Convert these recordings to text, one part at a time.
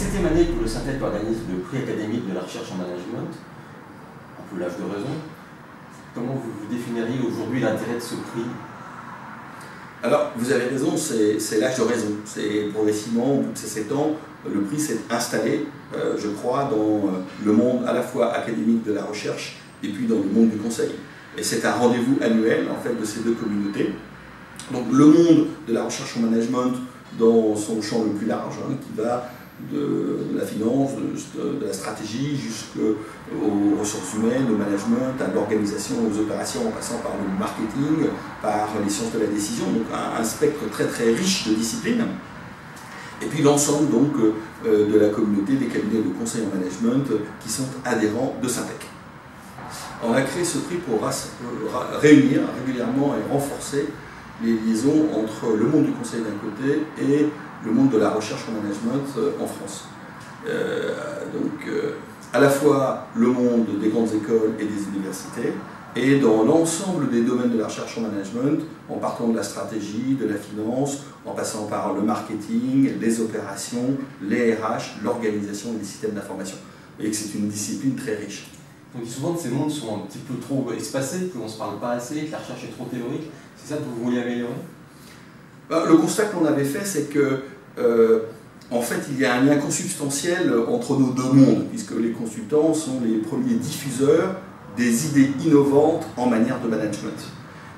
la 7e année que le Syntec organise le prix académique de la recherche en management, un peu l'âge de raison, comment vous définiriez aujourd'hui l'intérêt de ce prix? Alors, vous avez raison, c'est l'âge de raison. C'est progressivement, au bout de ces 7 ans, le prix s'est installé, je crois, dans le monde à la fois académique de la recherche et puis dans le monde du conseil. Et c'est un rendez-vous annuel, en fait, de ces deux communautés. Donc, le monde de la recherche en management dans son champ le plus large, hein, qui va de la finance, de la stratégie, jusqu'aux ressources humaines, au management, à l'organisation, aux opérations, en passant par le marketing, par les sciences de la décision, donc un spectre très très riche de disciplines. Et puis l'ensemble donc de la communauté des cabinets de conseil en management qui sont adhérents de Syntec. On a créé ce prix pour réunir régulièrement et renforcer les liaisons entre le monde du conseil d'un côté et le monde de la recherche en management en France. À la fois le monde des grandes écoles et des universités, et dans l'ensemble des domaines de la recherche en management, en partant de la stratégie, de la finance, en passant par le marketing, les opérations, les RH, l'organisation et les systèmes d'information. Vous voyez que c'est une discipline très riche. On dit souvent que ces mondes sont un petit peu trop espacés, qu'on ne se parle pas assez, que la recherche est trop théorique. C'est ça que vous vouliez améliorer? Le constat qu'on avait fait, c'est que en fait, il y a un lien consubstantiel entre nos deux mondes, puisque les consultants sont les premiers diffuseurs des idées innovantes en manière de management.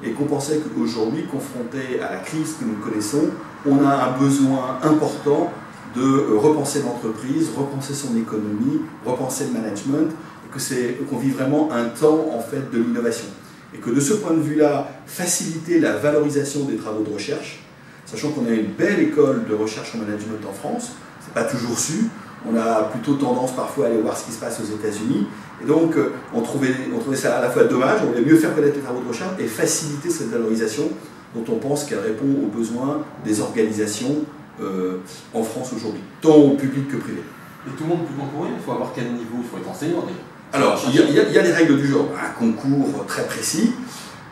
Et qu'on pensait qu'aujourd'hui, confronté à la crise que nous connaissons, on a un besoin important de repenser l'entreprise, repenser son économie, repenser le management, et qu'on vit vraiment un temps en fait de l'innovation. Et que de ce point de vue-là, faciliter la valorisation des travaux de recherche, sachant qu'on a une belle école de recherche en management en France, c'est pas toujours su, on a plutôt tendance parfois à aller voir ce qui se passe aux États-Unis, et donc on trouvait ça à la fois dommage, on voulait mieux faire connaître les travaux de recherche et faciliter cette valorisation dont on pense qu'elle répond aux besoins des organisations en France aujourd'hui, tant public que privé. Et tout le monde peut concourir? Il faut avoir quel niveau? Il faut être enseignant déjà. Alors, il y a des règles du genre, un concours très précis.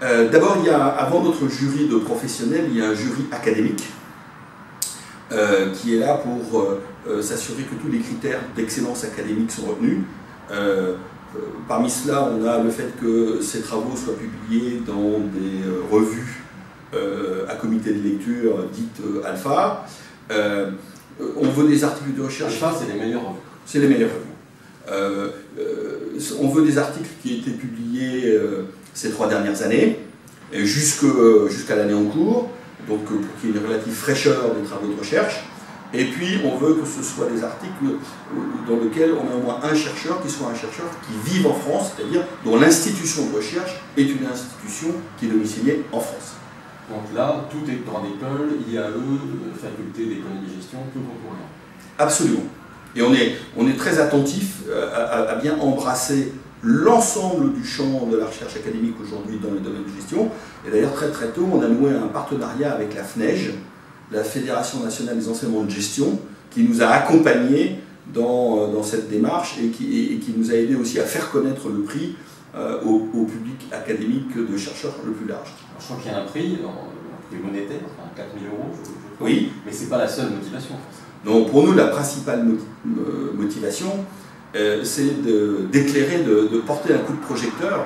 D'abord, avant notre jury de professionnels, il y a un jury académique qui est là pour s'assurer que tous les critères d'excellence académique sont retenus. Parmi cela, on a le fait que ces travaux soient publiés dans des revues à comité de lecture dites alpha. On veut des articles de recherche. Alpha, c'est les meilleurs revues. C'est les meilleurs revues. On veut des articles qui aient été publiés ces 3 dernières années, jusqu'à l'année en cours, donc pour qu'il y ait une relative fraîcheur des travaux de recherche. Et puis on veut que ce soit des articles dans lesquels on a au moins un chercheur qui soit un chercheur qui vive en France, c'est-à-dire dont l'institution de recherche est une institution qui est domiciliée en France. Donc là, tout est grande école, IAE, faculté d'économie et gestion, tout concourir. Absolument. Et on est très attentif à bien embrasser l'ensemble du champ de la recherche académique aujourd'hui dans le domaine de gestion. Et d'ailleurs, très très tôt, on a noué un partenariat avec la FNEJ, la Fédération nationale des enseignements de gestion, qui nous a accompagnés dans cette démarche et qui nous a aidé aussi à faire connaître le prix au public académique de chercheurs le plus large. Alors, je crois qu'il y a un prix monétaire, enfin 4 000 €, je crois. Oui. Mais ce n'est pas la seule motivation. Donc pour nous, la principale motivation, c'est d'éclairer, de porter un coup de projecteur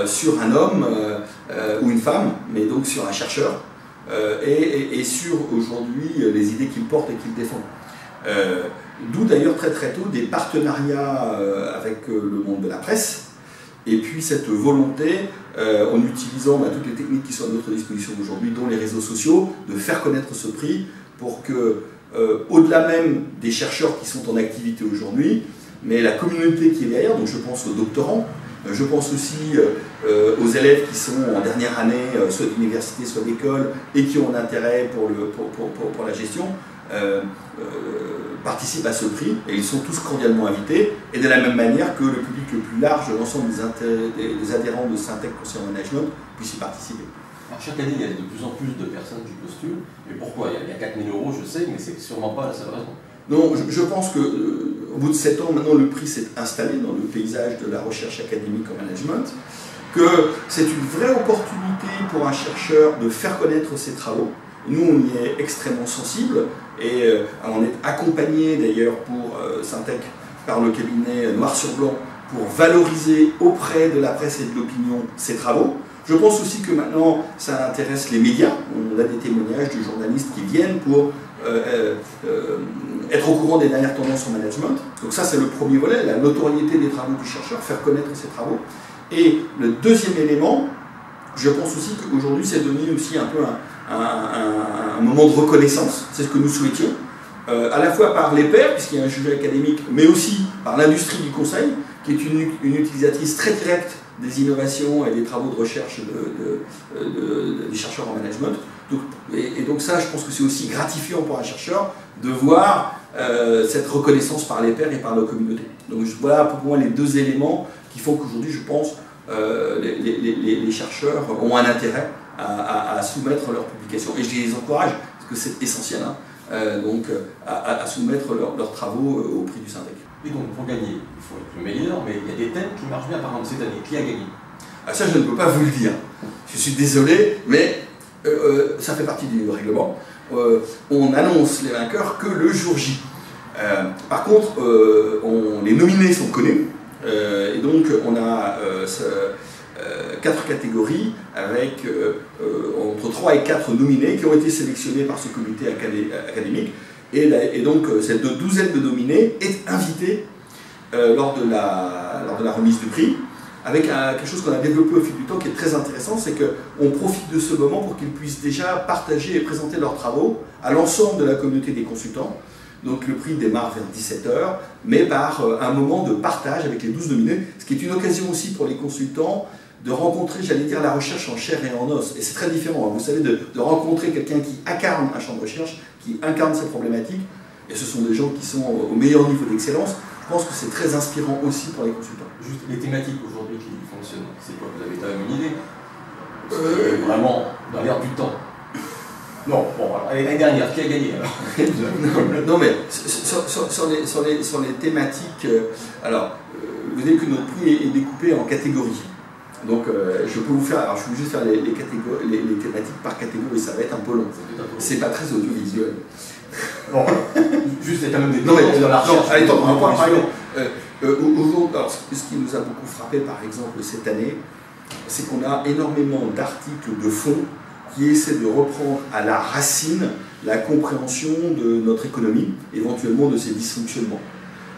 sur un homme ou une femme, mais donc sur un chercheur, et sur aujourd'hui les idées qu'il porte et qu'il défend. D'où d'ailleurs très très tôt des partenariats avec le monde de la presse, et puis cette volonté, en utilisant toutes les techniques qui sont à notre disposition aujourd'hui, dont les réseaux sociaux, de faire connaître ce prix pour que, au-delà même des chercheurs qui sont en activité aujourd'hui, mais la communauté qui est derrière, donc je pense aux doctorants, je pense aussi aux élèves qui sont en dernière année, soit d'université, soit d'école, et qui ont un intérêt pour la gestion, participent à ce prix, et ils sont tous cordialement invités, et de la même manière que le public le plus large, l'ensemble des adhérents de Syntec Conseil en Management, puissent y participer. Alors, chaque année, il y a de plus en plus de personnes qui postulent, mais pourquoi? Il y a 4 000 €, je sais, mais c'est sûrement pas la seule raison. Non, je pense qu'au bout de 7 ans, maintenant le prix s'est installé dans le paysage de la recherche académique en management, que c'est une vraie opportunité pour un chercheur de faire connaître ses travaux, Nous, on y est extrêmement sensible et on est accompagné d'ailleurs pour Syntec par le cabinet Noir sur Blanc pour valoriser auprès de la presse et de l'opinion ces travaux. Je pense aussi que maintenant, ça intéresse les médias. On a des témoignages de journalistes qui viennent pour être au courant des dernières tendances en management. Donc ça, c'est le premier volet, la notoriété des travaux du chercheur, faire connaître ses travaux. Et le deuxième élément, je pense aussi qu'aujourd'hui, c'est devenu aussi un peu un moment de reconnaissance. C'est ce que nous souhaitions, à la fois par les pairs, puisqu'il y a un jury académique, mais aussi par l'industrie du conseil, qui est une utilisatrice très directe des innovations et des travaux de recherche des chercheurs en management. Donc ça, je pense que c'est aussi gratifiant pour un chercheur de voir cette reconnaissance par les pairs et par la communauté. Donc voilà pour moi les deux éléments qui font qu'aujourd'hui, je pense, les chercheurs ont un intérêt à soumettre leurs publications. Et je les encourage, parce que c'est essentiel, à soumettre leurs travaux au prix du Syntec. Et donc pour gagner, il faut être le meilleur, mais il y a des thèmes qui marchent bien par exemple cette année. Qui a gagné? Ça, je ne peux pas vous le dire. Je suis désolé, mais ça fait partie du règlement. On annonce les vainqueurs que le jour J. Par contre, les nominés sont connus. Et donc, on a 4 catégories avec entre 3 et 4 nominés qui ont été sélectionnés par ce comité académique. Et donc, cette douzaine de nominés est invitée lors de la remise du prix, avec quelque chose qu'on a développé au fil du temps qui est très intéressant, c'est qu'on profite de ce moment pour qu'ils puissent déjà partager et présenter leurs travaux à l'ensemble de la communauté des consultants. Donc le prix démarre vers 17 h, mais par un moment de partage avec les 12 nominés, ce qui est une occasion aussi pour les consultants de rencontrer, j'allais dire, la recherche en chair et en os. Et c'est très différent, hein. Vous savez, de rencontrer quelqu'un qui incarne un champ de recherche, qui incarne cette problématique, et ce sont des gens qui sont au meilleur niveau d'excellence. Je pense que c'est très inspirant aussi pour les consultants. Juste les thématiques aujourd'hui qui fonctionnent, c'est quoi? Vous avez quand même une idée? Vraiment dans l'air du temps. Non, bon, l'année dernière, qui a gagné alors? Non, mais sur les thématiques, alors, vous savez que notre prix est découpé en catégories. Donc, je peux vous faire, alors je suis obligé de faire les thématiques par catégorie, ça va être un peu long. C'est pas très audiovisuel. Bon, juste, il y a quand même des dans la recherche. Allez, par exemple, ce qui nous a beaucoup frappé, par exemple, cette année, c'est qu'on a énormément d'articles de fond qui essaient de reprendre à la racine la compréhension de notre économie, éventuellement de ses dysfonctionnements,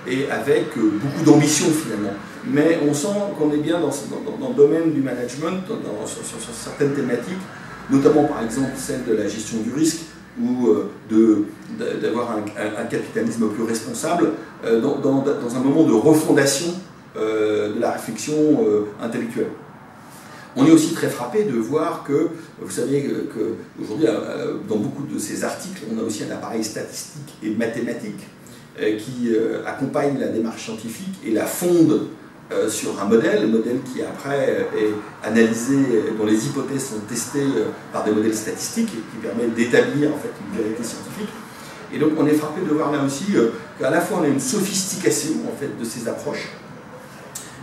et avec beaucoup d'ambition finalement. Mais on sent qu'on est bien dans le domaine du management, sur certaines thématiques, notamment par exemple celle de la gestion du risque, ou d'avoir un capitalisme plus responsable, dans un moment de refondation de la réflexion intellectuelle. On est aussi très frappé de voir que, vous savez qu'aujourd'hui, dans beaucoup de ces articles, on a aussi un appareil statistique et mathématique qui accompagne la démarche scientifique et la fonde sur un modèle qui après est analysé, dont les hypothèses sont testées par des modèles statistiques et qui permettent d'établir en fait une vérité scientifique. Et donc on est frappé de voir là aussi qu'à la fois on a une sophistication en fait de ces approches,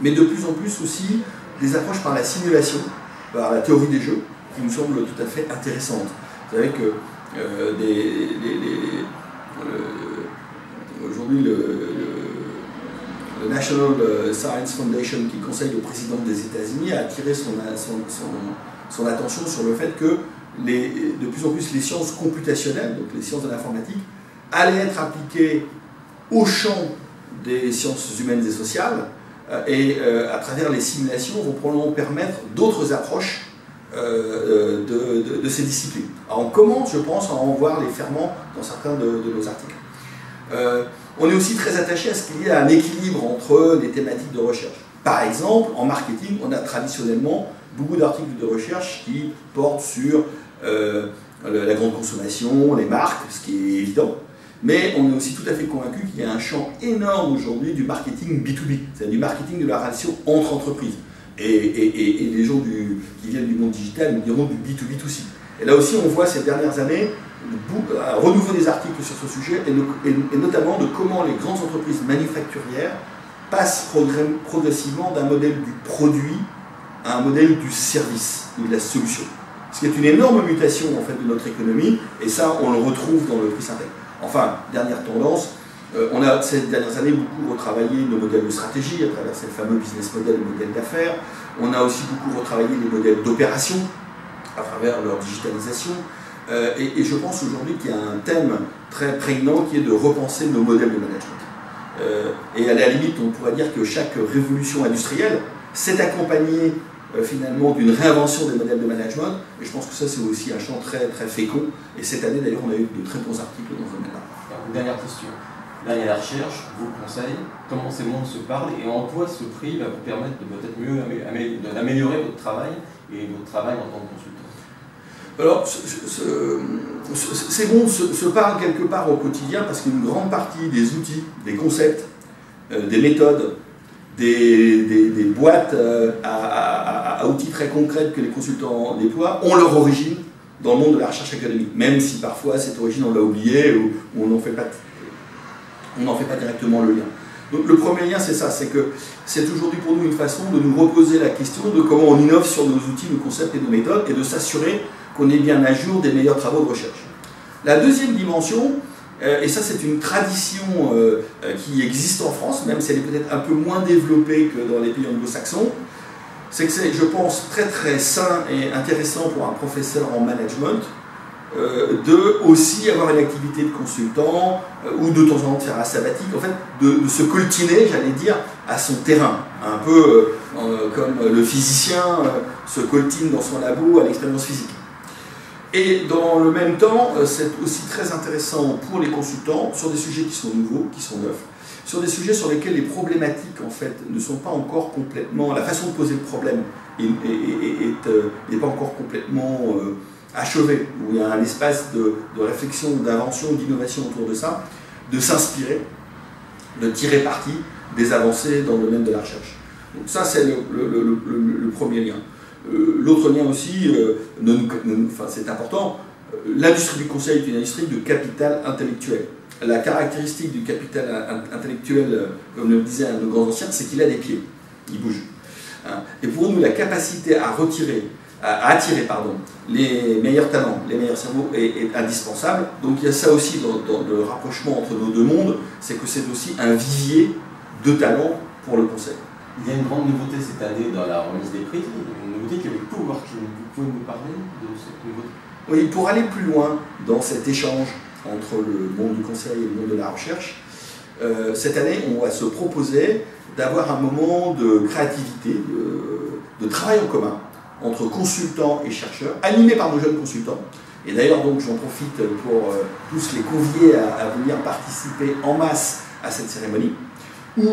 mais de plus en plus aussi des approches par la simulation, par la théorie des jeux, qui nous semble tout à fait intéressante. Vous savez que aujourd'hui le National Science Foundation, qui conseille le président des États-Unis, a attiré son attention sur le fait que de plus en plus les sciences computationnelles, donc les sciences de l'informatique, allaient être appliquées au champ des sciences humaines et sociales, et à travers les simulations vont probablement permettre d'autres approches de ces disciplines. Alors on commence, je pense, à en voir les ferments dans certains de nos articles. On est aussi très attaché à ce qu'il y ait un équilibre entre les thématiques de recherche. Par exemple, en marketing, on a traditionnellement beaucoup d'articles de recherche qui portent sur la grande consommation, les marques, ce qui est évident. Mais on est aussi tout à fait convaincu qu'il y a un champ énorme aujourd'hui du marketing B2B, c'est-à-dire du marketing de la relation entre entreprises. Et les gens qui viennent du monde digital nous diront du B2B2C. Et là aussi, on voit ces dernières années un renouveau des articles sur ce sujet, et notamment de comment les grandes entreprises manufacturières passent progressivement d'un modèle du produit à un modèle du service ou de la solution. ce qui est une énorme mutation en fait, de notre économie, et ça on le retrouve dans le prix Syntec. Enfin, dernière tendance, on a ces dernières années beaucoup retravaillé nos modèles de stratégie à travers ces fameux business models et modèles d'affaires. On a aussi beaucoup retravaillé les modèles d'opération à travers leur digitalisation. Et je pense aujourd'hui qu'il y a un thème très prégnant qui est de repenser nos modèles de management. Et à la limite, on pourrait dire que chaque révolution industrielle s'est accompagnée finalement d'une réinvention des modèles de management. Et je pense que ça, c'est aussi un champ très, très fécond. Et cette année, d'ailleurs, on a eu de très bons articles dans ce domaine-là. Dernière question. Derrière la recherche, vos conseils, comment ces mondes se parlent et en quoi ce prix va vous permettre de peut-être mieux d'améliorer votre travail et votre travail en tant que consultant? Alors, ces mondes se parlent quelque part au quotidien parce qu'une grande partie des outils, des concepts, des méthodes, des boîtes à outils très concrètes que les consultants déploient ont leur origine dans le monde de la recherche académique, même si parfois cette origine on l'a oubliée ou on n'en fait pas directement le lien. Donc le premier lien c'est ça, c'est que c'est aujourd'hui pour nous une façon de nous reposer la question de comment on innove sur nos outils, nos concepts et nos méthodes et de s'assurer qu'on est bien à jour des meilleurs travaux de recherche. La deuxième dimension, et ça c'est une tradition qui existe en France, même si elle est peut-être un peu moins développée que dans les pays anglo-saxons, c'est que c'est, je pense, très très sain et intéressant pour un professeur en management de aussi avoir une activité de consultant ou de temps en temps de faire un sabbatique, en fait, de se coltiner, j'allais dire, à son terrain, un peu comme le physicien se coltine dans son labo à l'expérience physique. Et dans le même temps, c'est aussi très intéressant pour les consultants sur des sujets qui sont nouveaux, qui sont neufs, sur des sujets sur lesquels les problématiques en fait ne sont pas encore complètement, la façon de poser le problème n'est pas encore complètement achevée, où il y a un espace de réflexion, d'invention, d'innovation autour de ça, de s'inspirer, de tirer parti des avancées dans le domaine de la recherche. Donc ça c'est le premier lien. L'autre lien aussi, c'est important, l'industrie du conseil est une industrie de capital intellectuel. La caractéristique du capital intellectuel, comme le disait un de nos grands anciens, c'est qu'il a des pieds, il bouge. Et pour nous, la capacité à attirer les meilleurs talents, les meilleurs cerveaux est indispensable. Donc il y a ça aussi dans le rapprochement entre nos deux mondes, c'est que c'est aussi un vivier de talents pour le conseil. Il y a une grande nouveauté cette année dans la remise des prix, une nouveauté qui est avec Coworking. Vous pouvez nous parler de cette nouveauté? Oui, pour aller plus loin dans cet échange entre le monde du conseil et le monde de la recherche, cette année, on va se proposer d'avoir un moment de créativité, de travail en commun entre consultants et chercheurs, animé par nos jeunes consultants. Et d'ailleurs, donc, j'en profite pour tous les convier à venir participer en masse à cette cérémonie, où,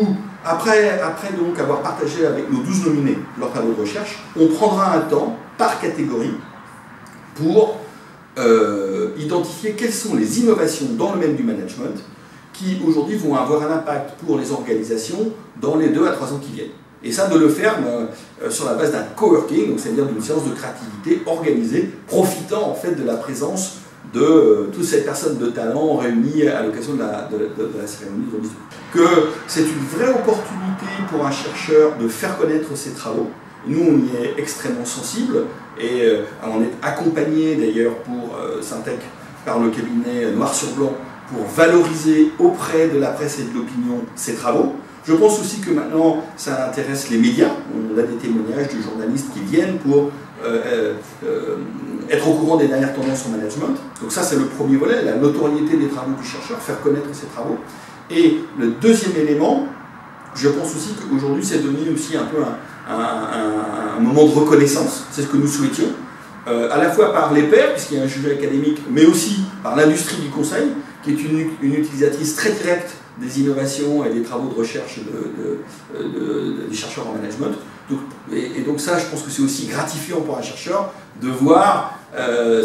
après donc avoir partagé avec nos 12 nominés leurs travaux de recherche, on prendra un temps par catégorie pour identifier quelles sont les innovations dans le domaine du management qui aujourd'hui vont avoir un impact pour les organisations dans les 2 à 3 ans qui viennent. Et ça, de le faire sur la base d'un coworking, donc c'est-à-dire d'une séance de créativité organisée, profitant en fait de la présence de toutes ces personnes de talent réunies à l'occasion de la cérémonie de remise. Que c'est une vraie opportunité pour un chercheur de faire connaître ses travaux. Nous, on y est extrêmement sensible et on est accompagné d'ailleurs pour Syntec par le cabinet Noir sur Blanc pour valoriser auprès de la presse et de l'opinion ses travaux. Je pense aussi que maintenant, ça intéresse les médias. On a des témoignages de journalistes qui viennent pour être au courant des dernières tendances en management. Donc ça, c'est le premier volet, la notoriété des travaux du chercheur, faire connaître ses travaux. Et le deuxième élément, je pense aussi qu'aujourd'hui, c'est devenu aussi un peu un moment de reconnaissance. C'est ce que nous souhaitions, à la fois par les pairs, puisqu'il y a un jury académique, mais aussi par l'industrie du conseil, qui est une utilisatrice très directe des innovations et des travaux de recherche des chercheurs en management. Et donc ça, je pense que c'est aussi gratifiant pour un chercheur de voir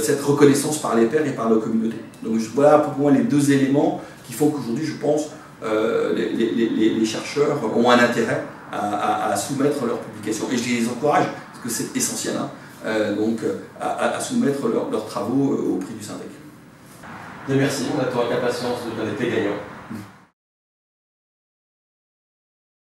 cette reconnaissance par les pairs et par la communauté. Donc voilà pour moi les 2 éléments qui font qu'aujourd'hui, je pense, les chercheurs ont un intérêt à soumettre leurs publications. Et je les encourage, parce que c'est essentiel, à soumettre leurs travaux au prix du Syntec. Bien, merci, on attend avec impatience de connaître les gagnants.